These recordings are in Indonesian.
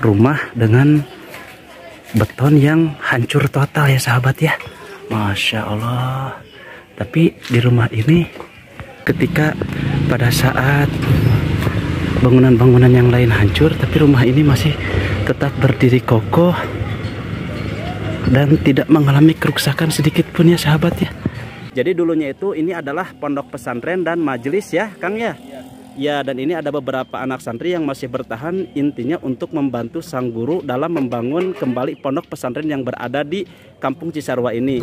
rumah dengan beton yang hancur total ya sahabat ya. Masya Allah. Tapi di rumah ini ketika pada saat bangunan-bangunan yang lain hancur, tapi rumah ini masih tetap berdiri kokoh dan tidak mengalami kerusakan sedikit pun ya sahabat ya. Jadi dulunya itu ini adalah pondok pesantren dan majelis ya Kang ya. Ya, dan ini ada beberapa anak santri yang masih bertahan, intinya untuk membantu sang guru dalam membangun kembali pondok pesantren yang berada di Kampung Cisarua ini.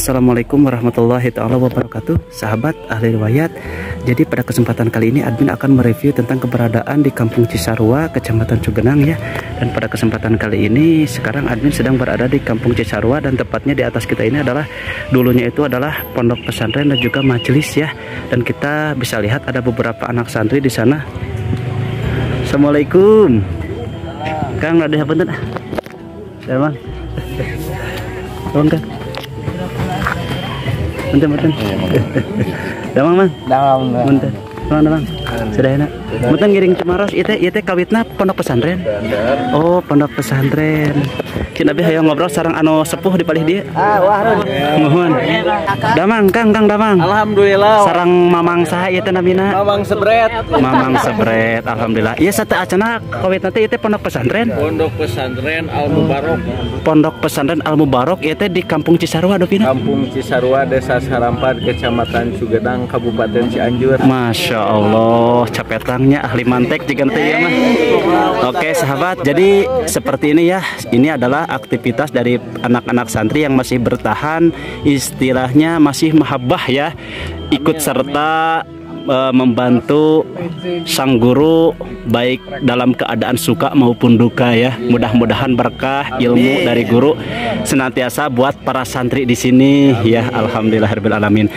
Assalamualaikum warahmatullahi taala wabarakatuh, sahabat ahli riwayat. Jadi pada kesempatan kali ini admin akan mereview tentang keberadaan di Kampung Cisarua, Kecamatan Cugenang ya. Dan pada kesempatan kali ini sekarang admin sedang berada di Kampung Cisarua, dan tepatnya di atas kita ini adalah dulunya itu adalah pondok pesantren dan juga majelis ya. Dan kita bisa lihat ada beberapa anak santri di sana. Assalamualaikum. Kang, ada apa tuh? Ya bang. Bang Kang. Bentar. Damang mang. Bentar. Bang. Sudah enak. Bentar ngiring Cimaros ieu kawitna pondok pesantren. Oh, pondok pesantren. Cina abi hayang ngobrol sareng anu sepuh di palih dia. Wah. Mohon. Damang Kang Damang. Alhamdulillah. Sareng mamang saha ieu teh namina? Mamang Sebret. Mamang Sebret. Alhamdulillah. Ieu sateu acana kawitna teh ieu teh pondok pesantren. Pondok pesantren Al Mubarok. Pondok pesantren Al Mubarok ieu teh di Kampung Cisarua Dopina. Kampung Cisarua, Desa Sarampan, Kecamatan Cugenang, Kabupaten Cianjur. Masya Allah, capetangnya ahli mantek juga teh ya mah. Oke sahabat, jadi seperti ini ya. Ini adalah aktivitas dari anak-anak santri yang masih bertahan, istilahnya masih mahabbah ya, ikut serta membantu sang guru baik dalam keadaan suka maupun duka ya. Mudah-mudahan berkah ilmu dari guru senantiasa buat para santri di sini ya. Alhamdulillahirabbil alamin.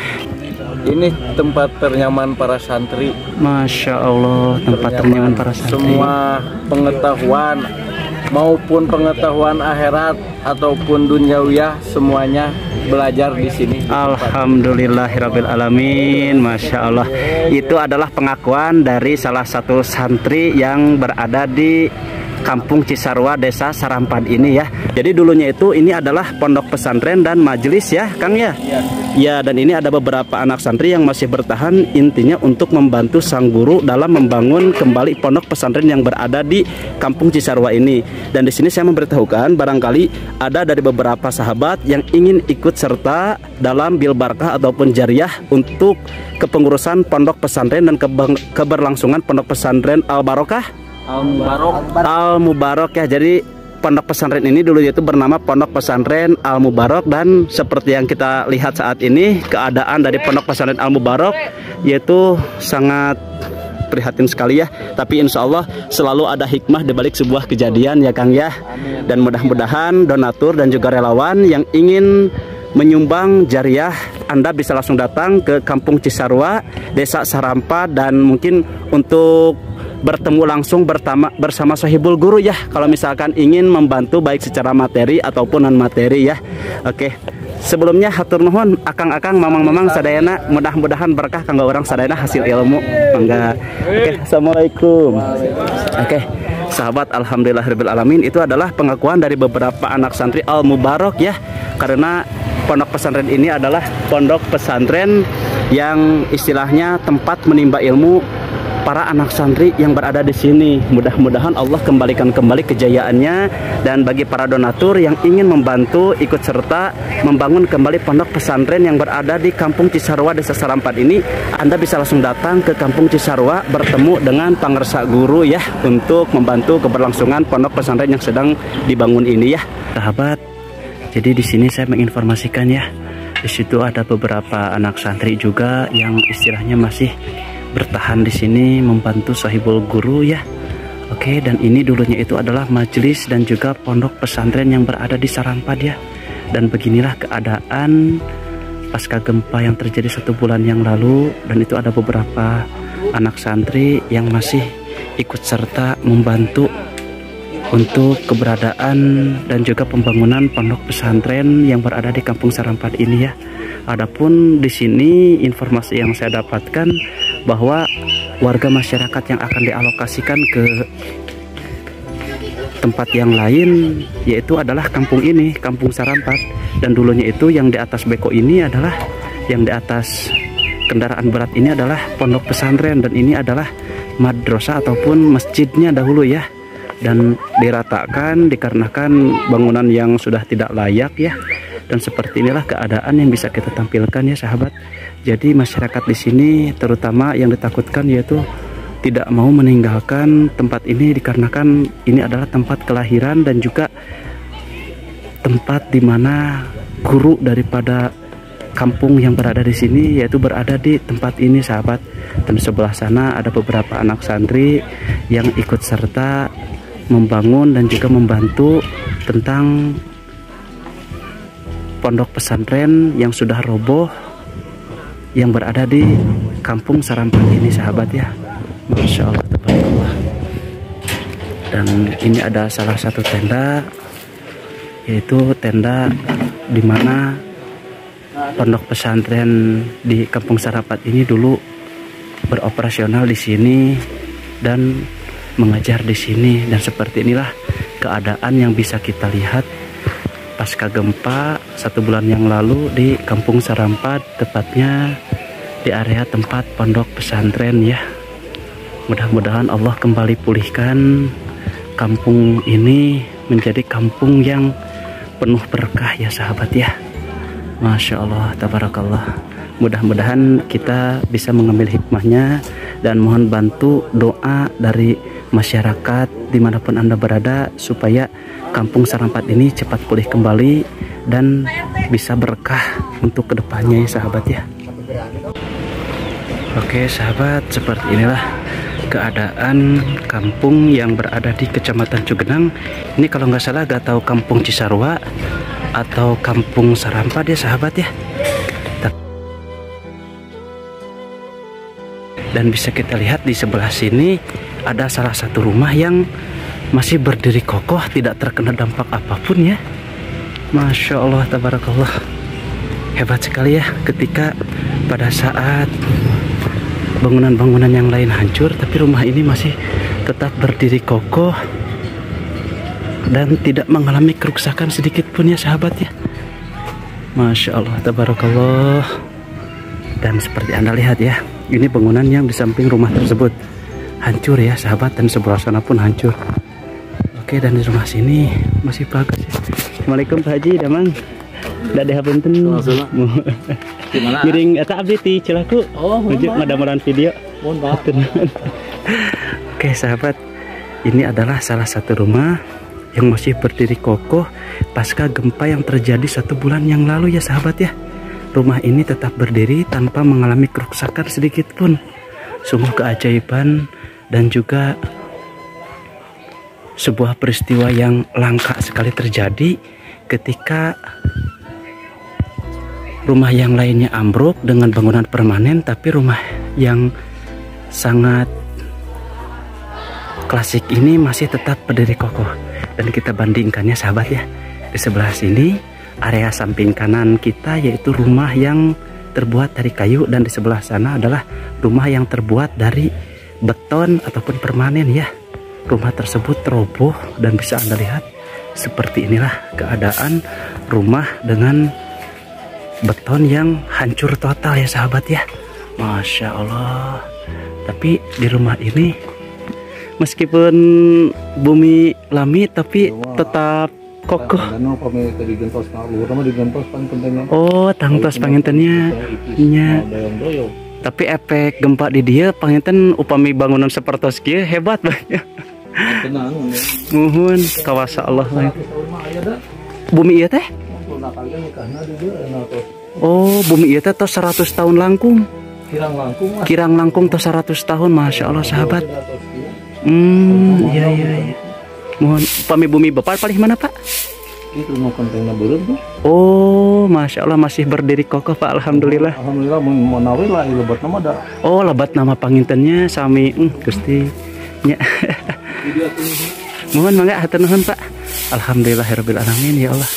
Ini tempat ternyaman para santri. Masya Allah, tempat ternyaman para santri. Semua pengetahuan maupun pengetahuan akhirat ataupun duniawiyah semuanya belajar di sini. Alhamdulillahirabbil alamin. Masya Allah. Itu adalah pengakuan dari salah satu santri yang berada di Kampung Cisarua, Desa Sarampan ini ya. Jadi dulunya itu ini adalah pondok pesantren dan majelis ya Kang ya. Ya, dan ini ada beberapa anak santri yang masih bertahan, intinya untuk membantu sang guru dalam membangun kembali pondok pesantren yang berada di Kampung Cisarua ini. Dan di sini saya memberitahukan barangkali ada dari beberapa sahabat yang ingin ikut serta dalam bil barkah ataupun jariah untuk kepengurusan pondok pesantren dan keberlangsungan pondok pesantren Al Barokah. Al Mubarok ya. Jadi pondok pesantren ini dulu itu bernama Pondok Pesantren Al Mubarok, dan seperti yang kita lihat saat ini keadaan dari Pondok Pesantren Al Mubarok yaitu sangat prihatin sekali ya. Tapi insya Allah selalu ada hikmah di balik sebuah kejadian ya Kang ya. Dan mudah-mudahan donatur dan juga relawan yang ingin menyumbang jariah, Anda bisa langsung datang ke Kampung Cisarua, Desa Sarampa, dan mungkin untuk bertemu langsung bersama sahibul guru ya, kalau misalkan ingin membantu baik secara materi ataupun non materi ya. Oke. Sebelumnya hatur nuhun akang-akang, mamang-mamang sadayana, mudah-mudahan berkah kanggo orang sadayana hasil ilmu. Mangga. Oke, assalamualaikum. Oke. Sahabat, alhamdulillahirabbil alamin, itu adalah pengakuan dari beberapa anak santri Al Mubarok ya. Karena pondok pesantren ini adalah pondok pesantren yang istilahnya tempat menimba ilmu para anak santri yang berada di sini. Mudah-mudahan Allah kembalikan kembali kejayaannya, dan bagi para donatur yang ingin membantu ikut serta membangun kembali pondok pesantren yang berada di Kampung Cisarua Desa Sarampat ini, Anda bisa langsung datang ke Kampung Cisarua bertemu dengan pangersa guru ya, untuk membantu keberlangsungan pondok pesantren yang sedang dibangun ini ya, sahabat. Jadi di sini saya menginformasikan ya, di situ ada beberapa anak santri juga yang istilahnya masih bertahan di sini membantu sahibul guru ya. Oke, dan ini dulunya itu adalah majelis dan juga pondok pesantren yang berada di Sarampat ya. Dan beginilah keadaan pasca gempa yang terjadi 1 bulan yang lalu, dan itu ada beberapa anak santri yang masih ikut serta membantu untuk keberadaan dan juga pembangunan pondok pesantren yang berada di Kampung Sarampat ini ya. Adapun di sini informasi yang saya dapatkan bahwa warga masyarakat yang akan dialokasikan ke tempat yang lain yaitu adalah kampung ini, Kampung Sarampat. Dan dulunya itu yang di atas beko ini adalah, yang di atas kendaraan berat ini adalah pondok pesantren, dan ini adalah madrasah ataupun masjidnya dahulu ya. Dan diratakan dikarenakan bangunan yang sudah tidak layak ya. Dan seperti inilah keadaan yang bisa kita tampilkan ya sahabat. Jadi masyarakat di sini terutama yang ditakutkan yaitu tidak mau meninggalkan tempat ini dikarenakan ini adalah tempat kelahiran dan juga tempat di mana guru daripada kampung yang berada di sini yaitu berada di tempat ini sahabat. Dan sebelah sana ada beberapa anak santri yang ikut serta membangun dan juga membantu tentang pondok pesantren yang sudah roboh yang berada di Kampung Sarampat ini sahabat ya. Masya Allah, tabarakallah. Dan ini ada salah satu tenda, yaitu tenda di mana pondok pesantren di Kampung Sarampat ini dulu beroperasional di sini dan mengajar di sini. Dan seperti inilah keadaan yang bisa kita lihat pasca gempa 1 bulan yang lalu di Kampung Sarampat, tepatnya di area tempat pondok pesantren ya. Mudah-mudahan Allah kembali pulihkan kampung ini menjadi kampung yang penuh berkah ya sahabat ya. Masya Allah, tabarakallah. Mudah-mudahan kita bisa mengambil hikmahnya, dan mohon bantu doa dari masyarakat dimanapun Anda berada supaya Kampung Sarampat ini cepat pulih kembali dan bisa berkah untuk kedepannya ya sahabat ya. Oke sahabat, seperti inilah keadaan kampung yang berada di Kecamatan Cugenang. Ini kalau nggak salah gak tahu Kampung Cisarua atau Kampung Sarampat ya sahabat ya. Dan bisa kita lihat di sebelah sini ada salah satu rumah yang masih berdiri kokoh, tidak terkena dampak apapun ya. Masya Allah, tabarakallah. Hebat sekali ya, ketika pada saat bangunan-bangunan yang lain hancur, tapi rumah ini masih tetap berdiri kokoh dan tidak mengalami kerusakan sedikit pun ya sahabat ya. Masya Allah, tabarakallah. Dan seperti Anda lihat ya, ini bangunan yang di samping rumah tersebut hancur ya sahabat, dan sebelah sana pun hancur. Oke, dan di rumah sini masih bagus ya. Assalamualaikum Pak Haji, damang. Udah deh punten. Gimana? Giring eta abdi ti Cilaku. Oh, nuju ngadameran video. Mohon maaf. Oke sahabat, ini adalah salah satu rumah yang masih berdiri kokoh pasca gempa yang terjadi 1 bulan yang lalu ya sahabat ya. Rumah ini tetap berdiri tanpa mengalami kerusakan sedikit pun. Sungguh keajaiban dan juga sebuah peristiwa yang langka sekali terjadi ketika rumah yang lainnya ambruk dengan bangunan permanen, tapi rumah yang sangat klasik ini masih tetap berdiri kokoh. Dan kita bandingkannya sahabat ya, di sebelah sini area samping kanan kita yaitu rumah yang terbuat dari kayu, dan di sebelah sana adalah rumah yang terbuat dari beton ataupun permanen ya. Rumah tersebut roboh dan bisa Anda lihat seperti inilah keadaan rumah dengan beton yang hancur total ya sahabat ya. Masya Allah. Tapi di rumah ini meskipun bumi lami tapi tetap kokoh. Oh, tangtos pangintennya nya. Tapi efek gempa di dia panginten upami bangunan sepertos kieu hebat banyak. Nuhun kawasa Allah. Bumi ieu teh? Oh, bumi ieu teh tos 100 tahun langkung. Kirang langkung tos 100 tahun, Masya Allah sahabat. Iya. Mohon upami bumi Bapak paling mana, Pak? Itu mau kontennya belum tuh. Oh, Masya Allah masih berdiri kokoh Pak. Alhamdulillah. Alhamdulillah mau nawe lah lebat nama ada. Oh, lebat nama pangintennya sami Gusti nya. Mohon mangga hatur nuhun Pak. Alhamdulillahirabbil alamin ya Allah.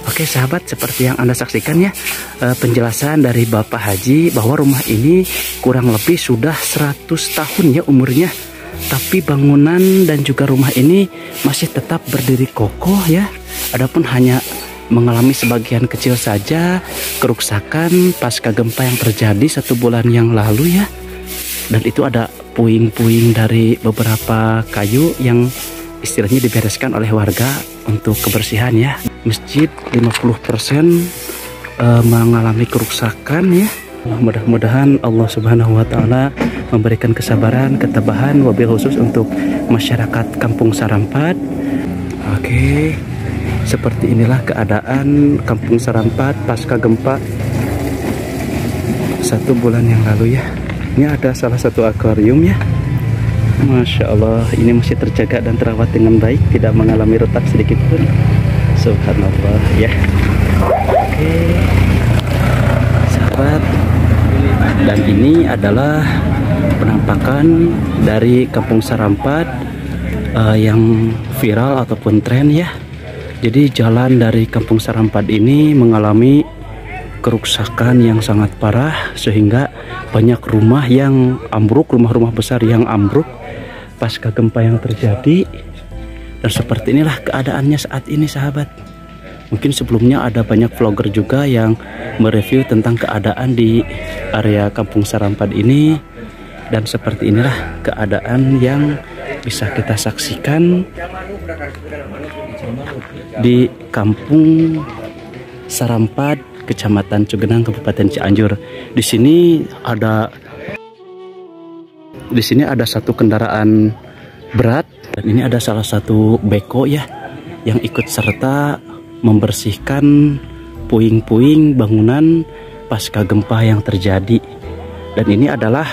Oke sahabat, seperti yang Anda saksikan ya, penjelasan dari Bapak Haji bahwa rumah ini kurang lebih sudah 100 tahun ya umurnya. Tapi bangunan dan juga rumah ini masih tetap berdiri kokoh ya. Adapun hanya mengalami sebagian kecil saja kerusakan pasca gempa yang terjadi 1 bulan yang lalu ya. Dan itu ada puing-puing dari beberapa kayu yang istilahnya dibereskan oleh warga untuk kebersihan ya. Masjid 50% mengalami kerusakan ya. Mudah-mudahan Allah Subhanahu wa taala memberikan kesabaran, ketabahan wabil khusus untuk masyarakat Kampung Sarampat. Oke. Seperti inilah keadaan Kampung Sarampat pasca gempa 1 bulan yang lalu ya. Ini ada salah satu akuarium ya. Masya Allah, ini masih terjaga dan terawat dengan baik, tidak mengalami retak sedikit pun. Subhanallah ya. Oke sahabat, dan ini adalah penampakan dari Kampung Sarampat yang viral ataupun tren ya. Jadi jalan dari Kampung Sarampat ini mengalami kerusakan yang sangat parah sehingga banyak rumah yang ambruk, rumah-rumah besar yang ambruk pasca gempa yang terjadi. Dan seperti inilah keadaannya saat ini sahabat. Mungkin sebelumnya ada banyak vlogger juga yang mereview tentang keadaan di area Kampung Sarampat ini. Dan seperti inilah keadaan yang bisa kita saksikan di Kampung Sarampat, Kecamatan Cugenang, Kabupaten Cianjur. Di sini ada satu kendaraan berat dan ini ada salah satu beko ya yang ikut serta membersihkan puing-puing bangunan pasca gempa yang terjadi. Dan ini adalah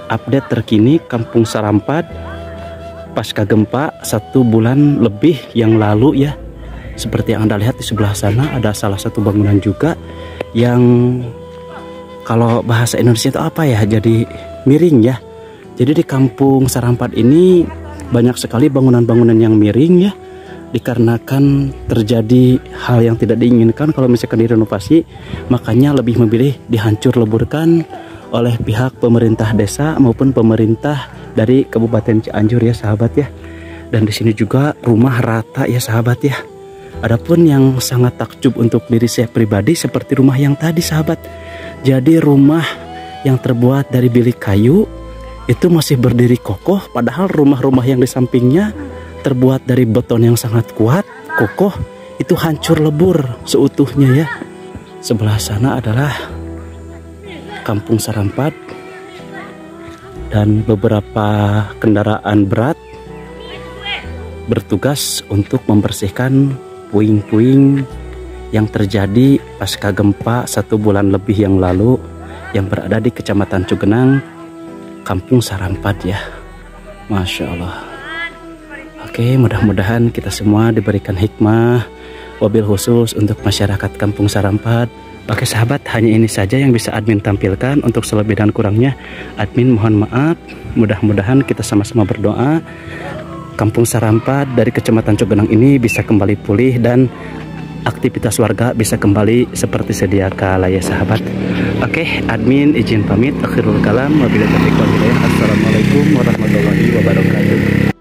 update terkini Kampung Sarampat pasca gempa 1 bulan lebih yang lalu ya. Seperti yang Anda lihat di sebelah sana ada salah satu bangunan juga yang kalau bahasa Indonesia itu apa ya, jadi miring ya. Jadi di Kampung Sarampat ini banyak sekali bangunan-bangunan yang miring ya, dikarenakan terjadi hal yang tidak diinginkan kalau misalkan direnovasi, makanya lebih memilih dihancur leburkan oleh pihak pemerintah desa maupun pemerintah dari Kabupaten Cianjur ya sahabat ya. Dan di sini juga rumah rata ya sahabat ya. Adapun yang sangat takjub untuk diri saya pribadi seperti rumah yang tadi sahabat. Jadi rumah yang terbuat dari bilik kayu itu masih berdiri kokoh, padahal rumah-rumah yang di sampingnya terbuat dari beton yang sangat kuat, kokoh, itu hancur lebur seutuhnya ya. Sebelah sana adalah Kampung Sarampat dan beberapa kendaraan berat bertugas untuk membersihkan puing-puing yang terjadi pasca gempa 1 bulan lebih yang lalu yang berada di Kecamatan Cugenang, Kampung Sarampat ya. Masya Allah. Oke, mudah-mudahan kita semua diberikan hikmah wabil khusus untuk masyarakat Kampung Sarampat. Oke sahabat, hanya ini saja yang bisa admin tampilkan. Untuk selebih dan kurangnya admin mohon maaf. Mudah-mudahan kita sama-sama berdoa Kampung Sarampat dari Kecamatan Cugenang ini bisa kembali pulih dan aktivitas warga bisa kembali seperti sedia kala ya sahabat. Oke, admin izin pamit. Akhirul kalam, wabillahi taufiq wal hidayah. Assalamualaikum warahmatullahi wabarakatuh.